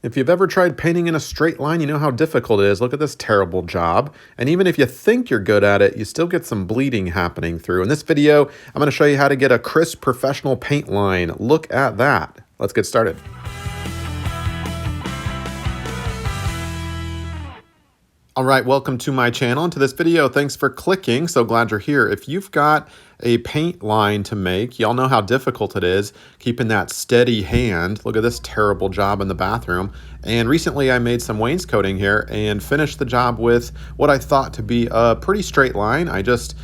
If you've ever tried painting in a straight line, you know how difficult it is. Look at this terrible job. And even if you think you're good at it, you still get some bleeding happening through. In this video, I'm going to show you how to get a crisp professional paint line. Look at that. Let's get started. All right, welcome to my channel and to this video. Thanks for clicking. So glad you're here. If you've got a paint line to make, y'all know how difficult it is keeping that steady hand. Look at this terrible job in the bathroom. And recently I made some wainscoting here and finished the job with what I thought to be a pretty straight line. I just,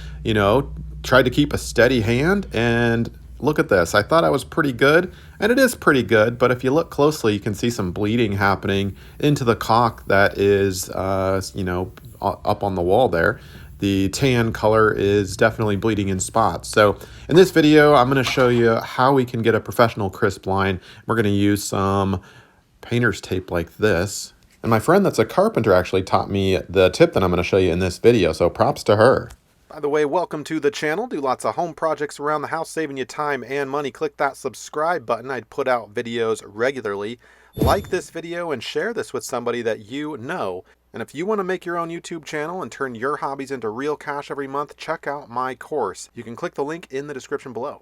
tried to keep a steady hand, and look at this. I thought I was pretty good, and it is pretty good, but if you look closely, you can see some bleeding happening into the caulk that is, up on the wall there. The tan color is definitely bleeding in spots. So in this video, I'm going to show you how we can get a professional crisp line. We're going to use some painter's tape like this. And my friend that's a carpenter actually taught me the tip that I'm going to show you in this video, so props to her. By the way, welcome to the channel. Do lots of home projects around the house, saving you time and money. Click that subscribe button. I'd put out videos regularly. Like this video and share this with somebody that you know. And if you want to make your own YouTube channel and turn your hobbies into real cash every month, check out my course. You can click the link in the description below.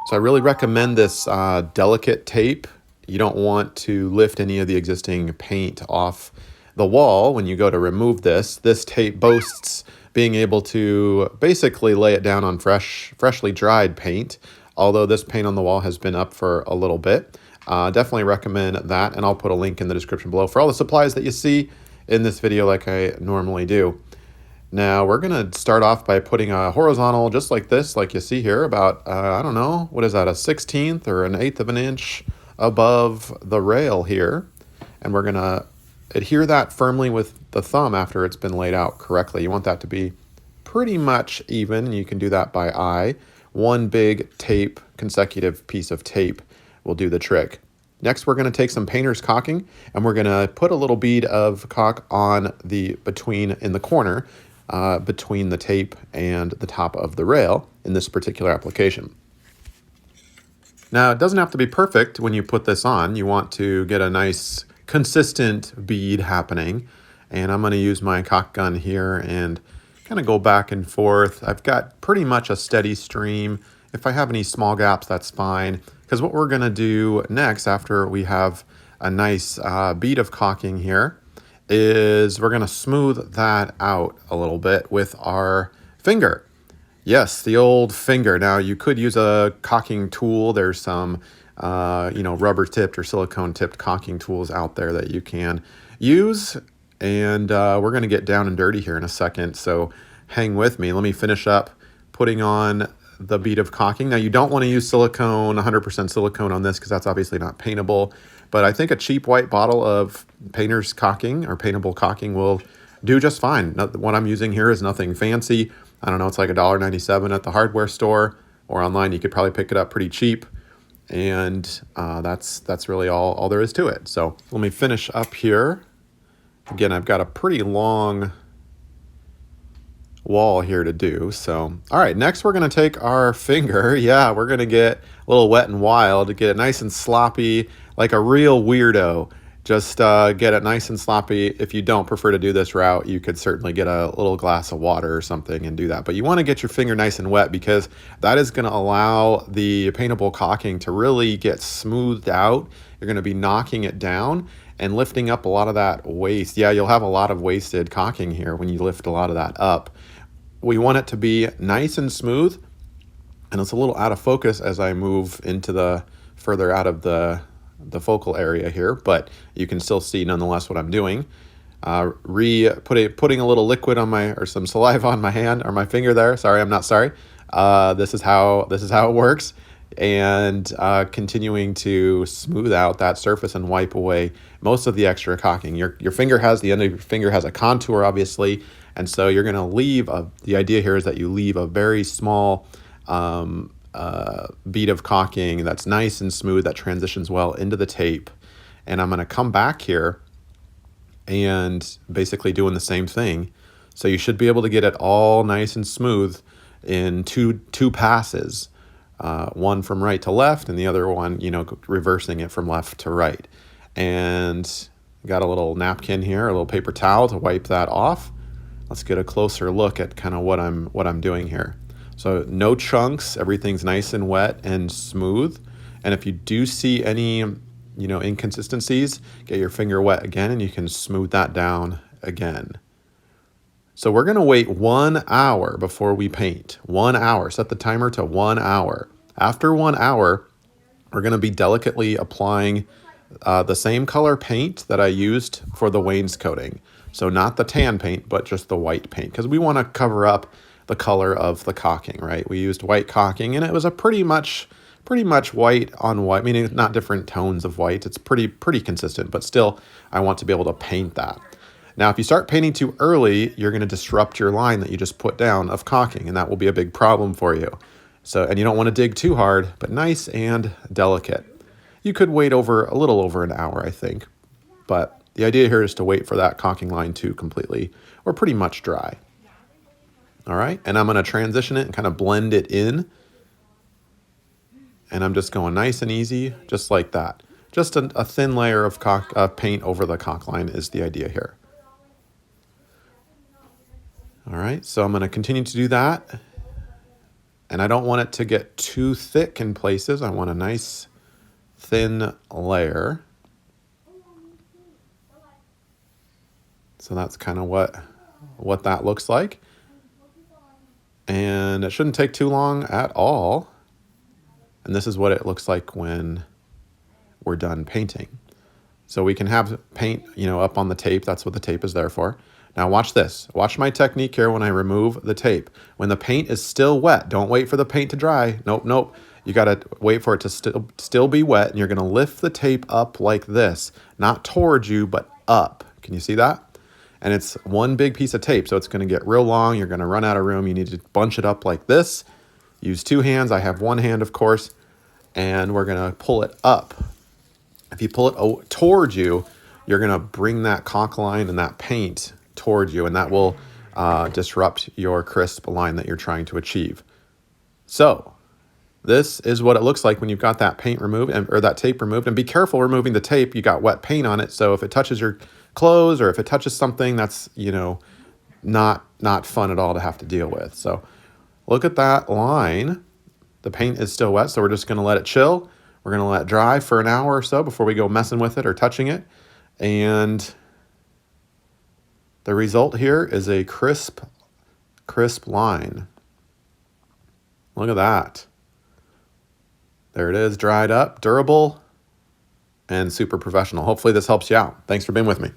So I really recommend this delicate tape. You don't want to lift any of the existing paint off the wall when you go to remove this. This tape boasts being able to basically lay it down on freshly dried paint, although this paint on the wall has been up for a little bit. Definitely recommend that, and I'll put a link in the description below for all the supplies that you see in this video like I normally do. Now we're going to start off by putting a horizontal just like this, like you see here, about, I don't know, what is that, a 1/16 or an 1/8 of an inch above the rail here. And we're going to adhere that firmly with the thumb after it's been laid out correctly. You want that to be pretty much even, and you can do that by eye. One big tape, consecutive piece of tape will do the trick. Next, we're going to take some painter's caulking, and we're going to put a little bead of caulk on the in the corner between the tape and the top of the rail in this particular application. Now, it doesn't have to be perfect when you put this on. You want to get a nice consistent bead happening, and I'm going to use my caulk gun here and kind of go back and forth. I've got pretty much a steady stream. If I have any small gaps, that's fine, because what we're going to do next after we have a nice bead of caulking here is we're going to smooth that out a little bit with our finger. Yes, the old finger. Now you could use a caulking tool. There's some rubber tipped or silicone tipped caulking tools out there that you can use. And we're going to get down and dirty here in a second. So hang with me. Let me finish up putting on the bead of caulking. Now you don't want to use silicone, 100% silicone on this, because that's obviously not paintable. But I think a cheap white bottle of painter's caulking or paintable caulking will do just fine. What I'm using here is nothing fancy. I don't know, it's like $1.97 at the hardware store, or online you could probably pick it up pretty cheap. And that's really all there is to it. So let me finish up here. Again, I've got a pretty long wall here to do. So, all right, next we're going to take our finger. Yeah, we're going to get a little wet and wild to get it nice and sloppy, like a real weirdo. Just get it nice and sloppy. If you don't prefer to do this route, you could certainly get a little glass of water or something and do that. But you want to get your finger nice and wet, because that is going to allow the paintable caulking to really get smoothed out. You're going to be knocking it down and lifting up a lot of that waste. Yeah, you'll have a lot of wasted caulking here when you lift a lot of that up. We want it to be nice and smooth, and it's a little out of focus as I move into the further out of the focal area here, but you can still see nonetheless what I'm doing. Putting a little liquid on or some saliva on my hand or my finger there. Sorry, I'm not sorry. This is how it works, and continuing to smooth out that surface and wipe away most of the extra caulking. Your finger the end of your finger has a contour, obviously, and so you're going to leave the idea here is that you leave a very small bead of caulking that's nice and smooth, that transitions well into the tape. And I'm going to come back here and basically doing the same thing. So you should be able to get it all nice and smooth in two passes, one from right to left and the other one, reversing it from left to right. And got a little napkin here, a little paper towel to wipe that off. Let's get a closer look at kind of what I'm doing here. So no chunks, everything's nice and wet and smooth. And if you do see any, inconsistencies, get your finger wet again and you can smooth that down again. So we're gonna wait 1 hour before we paint. 1 hour, set the timer to 1 hour. After 1 hour, we're gonna be delicately applying the same color paint that I used for the wainscoting. So not the tan paint, but just the white paint, because we want to cover up the color of the caulking, right? We used white caulking, and it was a pretty much white on white, meaning not different tones of white. It's pretty consistent, but still, I want to be able to paint that. Now, if you start painting too early, you're going to disrupt your line that you just put down of caulking, and that will be a big problem for you. So, and you don't want to dig too hard, but nice and delicate. You could wait a little over an hour, I think, but the idea here is to wait for that caulking line to completely or pretty much dry. All right, and I'm going to transition it and kind of blend it in. And I'm just going nice and easy, just like that. Just a thin layer of paint over the caulk line is the idea here. All right, so I'm going to continue to do that. And I don't want it to get too thick in places. I want a nice thin layer. So that's kind of what that looks like. And it shouldn't take too long at all. And this is what it looks like when we're done painting. So we can have paint, up on the tape. That's what the tape is there for. Now watch this. Watch my technique here when I remove the tape. When the paint is still wet, don't wait for the paint to dry. Nope. You got to wait for it to still be wet, and you're going to lift the tape up like this, not towards you, but up. Can you see that? And it's one big piece of tape, so it's going to get real long. You're going to run out of room. You need to bunch it up like this. Use 2 hands. I have 1 hand, of course, and we're going to pull it up. If you pull it towards you, you're going to bring that caulk line and that paint towards you, and that will disrupt your crisp line that you're trying to achieve. So this is what it looks like when you've got that paint removed or that tape removed. And be careful removing the tape. You got wet paint on it, so if it touches your clothes or if it touches something, that's not fun at all to have to deal with. So look at that line. The paint is still wet, so we're just going to let it chill. We're going to let it dry for an hour or so before we go messing with it or touching it. And the result here is a crisp line. Look at that. There it is, dried up, durable, and super professional. Hopefully this helps you out. Thanks for being with me.